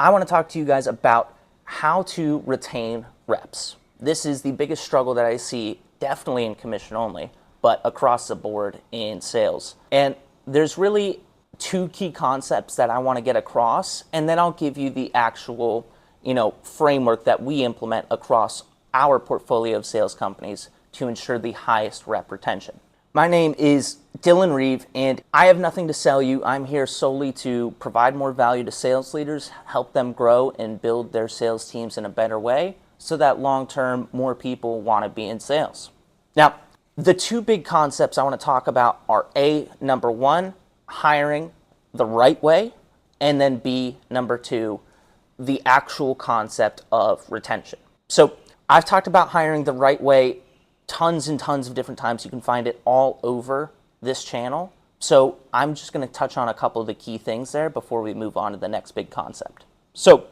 I want to talk to you guys about how to retain reps. This is the biggest struggle that I see, definitely in commission only, but across the board in sales. And there's really two key concepts that I want to get across, and then I'll give you the actual, framework that we implement across our portfolio of sales companies to ensure the highest rep retention. My name is Dylan Reeve, and I have nothing to sell you. I'm here solely to provide more value to sales leaders, help them grow and build their sales teams in a better way so that long-term more people want to be in sales. Now, the two big concepts I want to talk about are number one, hiring the right way, and then B, number two, the actual concept of retention. So I've talked about hiring the right way tons and tons of different times. You can find it all over this channel. So I'm just going to touch on a couple of the key things there before we move on to the next big concept. So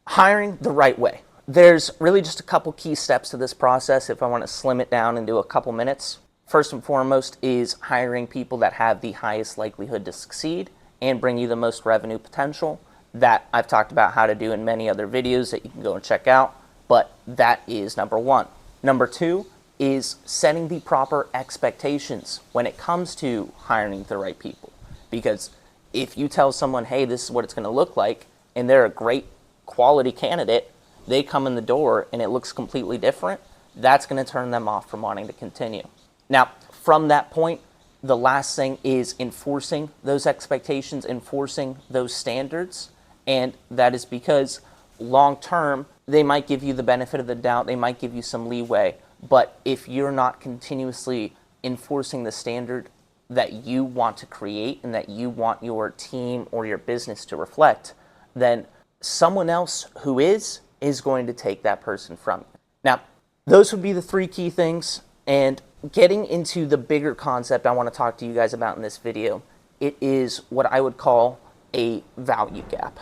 hiring the right way. There's really just a couple key steps to this process if I want to slim it down into a couple minutes. First and foremost is hiring people that have the highest likelihood to succeed and bring you the most revenue potential. That I've talked about how to do in many other videos that you can go and check out, but that is number one. Number two is setting the proper expectations when it comes to hiring the right people. Because if you tell someone, hey, this is what it's going to look like, and they're a great quality candidate, they come in the door and it looks completely different, that's going to turn them off from wanting to continue. Now, from that point, the last thing is enforcing those expectations, enforcing those standards, and that is because long-term, they might give you the benefit of the doubt, they might give you some leeway, but if you're not continuously enforcing the standard that you want to create and that you want your team or your business to reflect, then someone else who is going to take that person from you. Now, those would be the three key things, and getting into the bigger concept I want to talk to you guys about in this video, it is what I would call a value gap.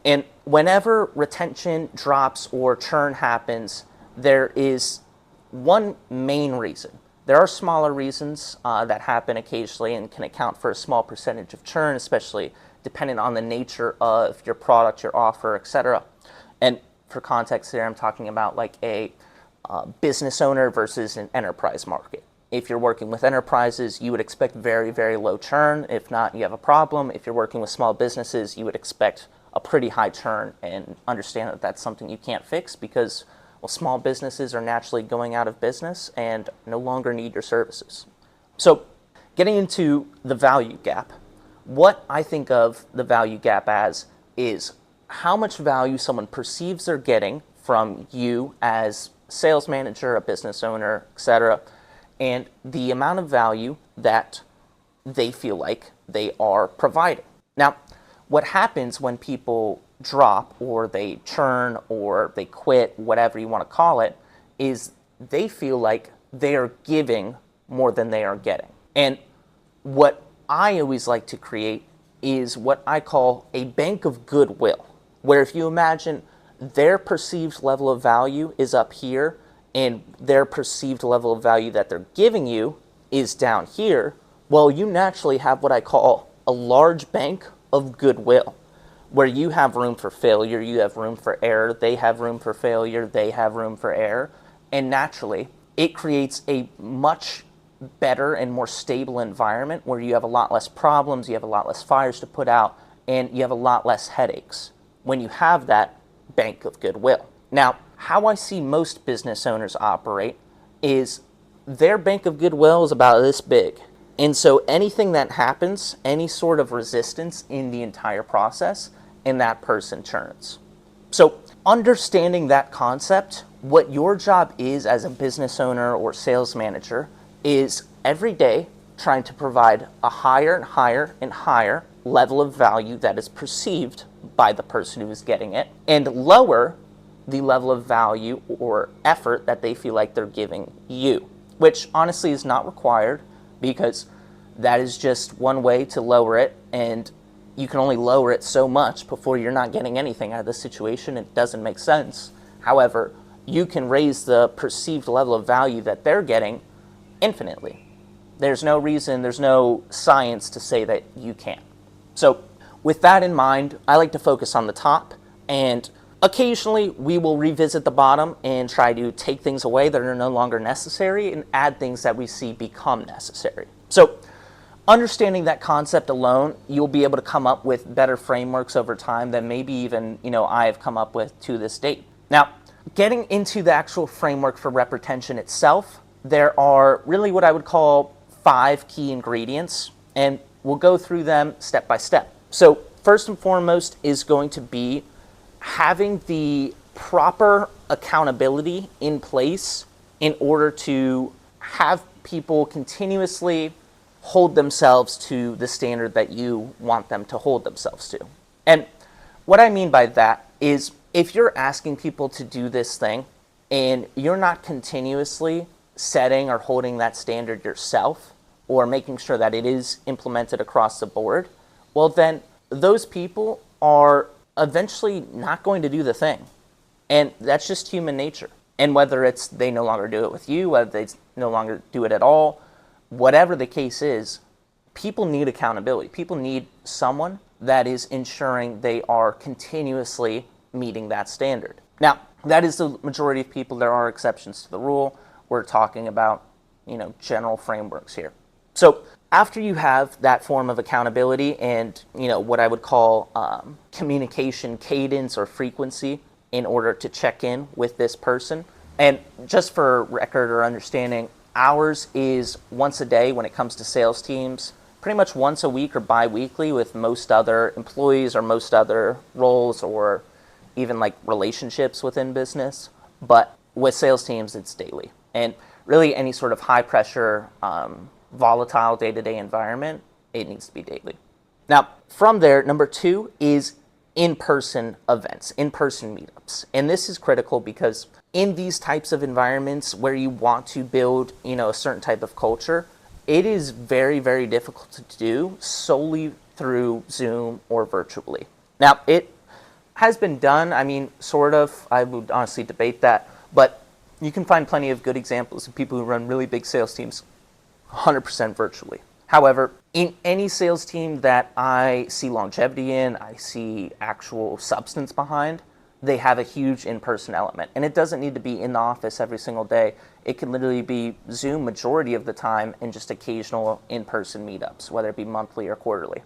And whenever retention drops or churn happens, there is one main reason. There are smaller reasons that happen occasionally and can account for a small percentage of churn, especially depending on the nature of your product, your offer, etc. And for context here, I'm talking about like a business owner versus an enterprise market. If you're working with enterprises, you would expect very, very low churn. If not, you have a problem. If you're working with small businesses, you would expect a pretty high churn, and understand that that's something you can't fix because, well, small businesses are naturally going out of business and no longer need your services. So getting into the value gap, what I think of the value gap as is how much value someone perceives they're getting from you as a sales manager, a business owner, etc., and the amount of value that they feel like they are providing. Now, what happens when people drop or they churn or they quit, whatever you want to call it, is they feel like they are giving more than they are getting. And what I always like to create is what I call a Bank of Goodwill, where if you imagine their perceived level of value is up here and their perceived level of value that they're giving you is down here, well, you naturally have what I call a large bank of goodwill, where you have room for failure, you have room for error, they have room for failure, they have room for error, and naturally, it creates a much better and more stable environment where you have a lot less problems, you have a lot less fires to put out, and you have a lot less headaches when you have that bank of goodwill. Now, how I see most business owners operate is their bank of goodwill is about this big. And so anything that happens, any sort of resistance in the entire process, and that person churns. So understanding that concept, what your job is as a business owner or sales manager is every day trying to provide a higher and higher and higher level of value that is perceived by the person who is getting it, and lower the level of value or effort that they feel like they're giving you, which honestly is not required, because that is just one way to lower it, and you can only lower it so much before you're not getting anything out of the situation. It doesn't make sense. However, you can raise the perceived level of value that they're getting infinitely. There's no reason, there's no science to say that you can't. So with that in mind, I like to focus on the top, And occasionally we will revisit the bottom and try to take things away that are no longer necessary and add things that we see become necessary. So understanding that concept alone, you'll be able to come up with better frameworks over time than maybe even, I have come up with to this date. Now, getting into the actual framework for rep retention itself, there are really what I would call 5 key ingredients, and we'll go through them step by step. So first and foremost is going to be having the proper accountability in place in order to have people continuously hold themselves to the standard that you want them to hold themselves to. And what I mean by that is if you're asking people to do this thing and you're not continuously setting or holding that standard yourself or making sure that it is implemented across the board, well then those people are eventually not going to do the thing. And that's just human nature. And whether it's they no longer do it with you, whether they no longer do it at all, whatever the case is, people need accountability. People need someone that is ensuring they are continuously meeting that standard. Now, that is the majority of people. There are exceptions to the rule. We're talking about, general frameworks here. So after you have that form of accountability and, what I would call communication cadence or frequency in order to check in with this person, and just for record or understanding, ours is once a day when it comes to sales teams, pretty much once a week or bi-weekly with most other employees or most other roles or even like relationships within business. But with sales teams, it's daily. And really any sort of high pressure, volatile day-to-day environment, it needs to be daily. Now, from there, number 2 is in-person events, in-person meetups. And this is critical because in these types of environments where you want to build, a certain type of culture, it is very, very difficult to do solely through Zoom or virtually. Now, it has been done, sort of, I would honestly debate that, but you can find plenty of good examples of people who run really big sales teams 100% virtually. However, in any sales team that I see longevity in, I see actual substance behind, they have a huge in-person element. And it doesn't need to be in the office every single day. It can literally be Zoom majority of the time and just occasional in-person meetups, whether it be monthly or quarterly.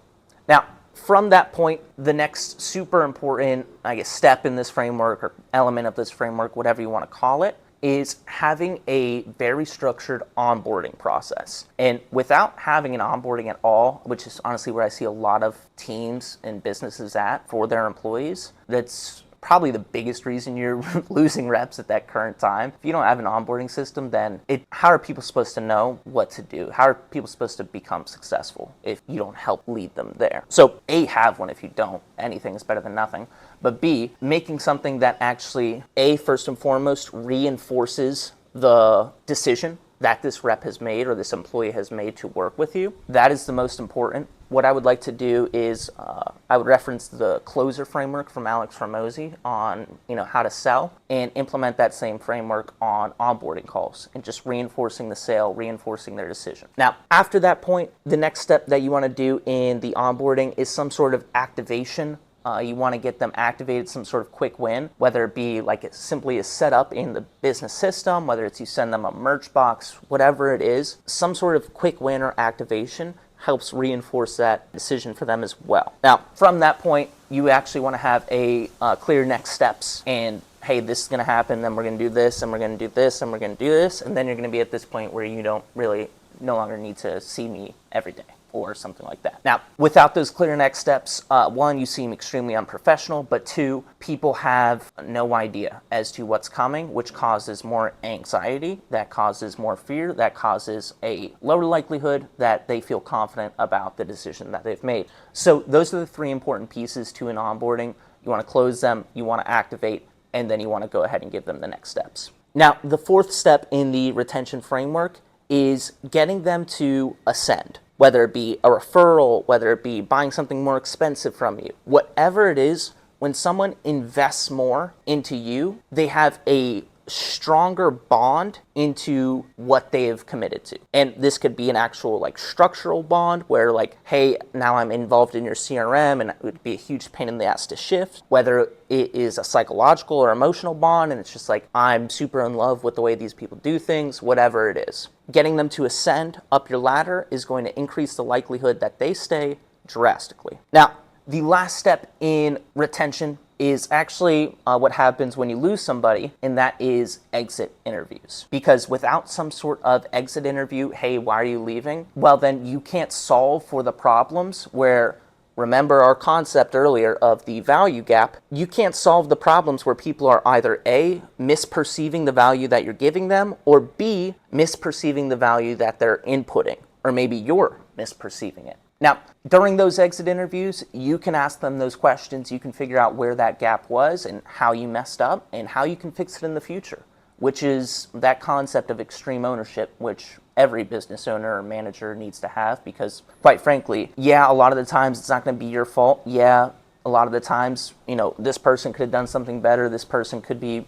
Now, from that point, the next super important, step in this framework or element of this framework, whatever you want to call it, is having a very structured onboarding process. And without having an onboarding at all, which is honestly where I see a lot of teams and businesses at for their employees, that's probably the biggest reason you're losing reps at that current time. If you don't have an onboarding system, then how are people supposed to know what to do? How are people supposed to become successful if you don't help lead them there? So A, have one. If you don't, anything is better than nothing. But B, making something that actually, A, first and foremost, reinforces the decision that this rep has made or this employee has made to work with you. That is the most important. What I would like to do is I would reference the closer framework from Alex Ramosi on how to sell and implement that same framework on onboarding calls and just reinforcing the sale, reinforcing their decision. Now, after that point, the next step that you want to do in the onboarding is some sort of activation. You want to get them activated, some sort of quick win, whether it be like it simply is set up in the business system, whether it's you send them a merch box, whatever it is, some sort of quick win or activation helps reinforce that decision for them as well. Now, from that point, you actually want to have a clear next steps and, hey, this is going to happen, then we're going to do this, and we're going to do this, and we're going to do this, and then you're going to be at this point where you don't really no longer need to see me every day or something like that. Now, without those clear next steps, 1, you seem extremely unprofessional, but 2, people have no idea as to what's coming, which causes more anxiety, that causes more fear, that causes a lower likelihood that they feel confident about the decision that they've made. So those are the 3 important pieces to an onboarding. You want to close them, you want to activate, and then you want to go ahead and give them the next steps. Now, the 4th step in the retention framework is getting them to ascend. Whether it be a referral, whether it be buying something more expensive from you, whatever it is, when someone invests more into you, they have a stronger bond into what they've committed to. And this could be an actual like structural bond where like, hey, now I'm involved in your CRM and it would be a huge pain in the ass to shift. Whether it is a psychological or emotional bond and it's just like, I'm super in love with the way these people do things, whatever it is. Getting them to ascend up your ladder is going to increase the likelihood that they stay drastically. Now, the last step in retention is actually what happens when you lose somebody, and that is exit interviews. Because without some sort of exit interview, hey, why are you leaving? Well, then you can't solve for the problems where, remember our concept earlier of the value gap, you can't solve the problems where people are either A, misperceiving the value that you're giving them, or B, misperceiving the value that they're inputting, or maybe you're misperceiving it. Now, during those exit interviews, you can ask them those questions. You can figure out where that gap was and how you messed up and how you can fix it in the future, which is that concept of extreme ownership, which every business owner or manager needs to have because, quite frankly, yeah, a lot of the times it's not going to be your fault. Yeah, a lot of the times, this person could have done something better. This person could be,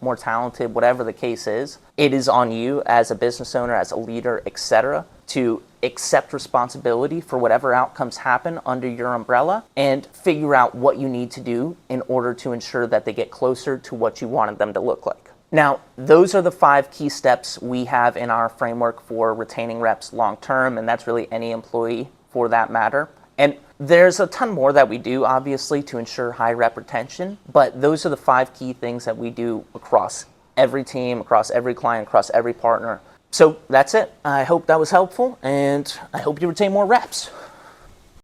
more talented, whatever the case is. It is on you as a business owner, as a leader, etc., to accept responsibility for whatever outcomes happen under your umbrella and figure out what you need to do in order to ensure that they get closer to what you wanted them to look like. Now, those are the 5 key steps we have in our framework for retaining reps long term, and that's really any employee for that matter. And there's a ton more that we do, obviously, to ensure high rep retention, but those are the 5 key things that we do across every team, across every client, across every partner. So that's it. I hope that was helpful, and I hope you retain more reps.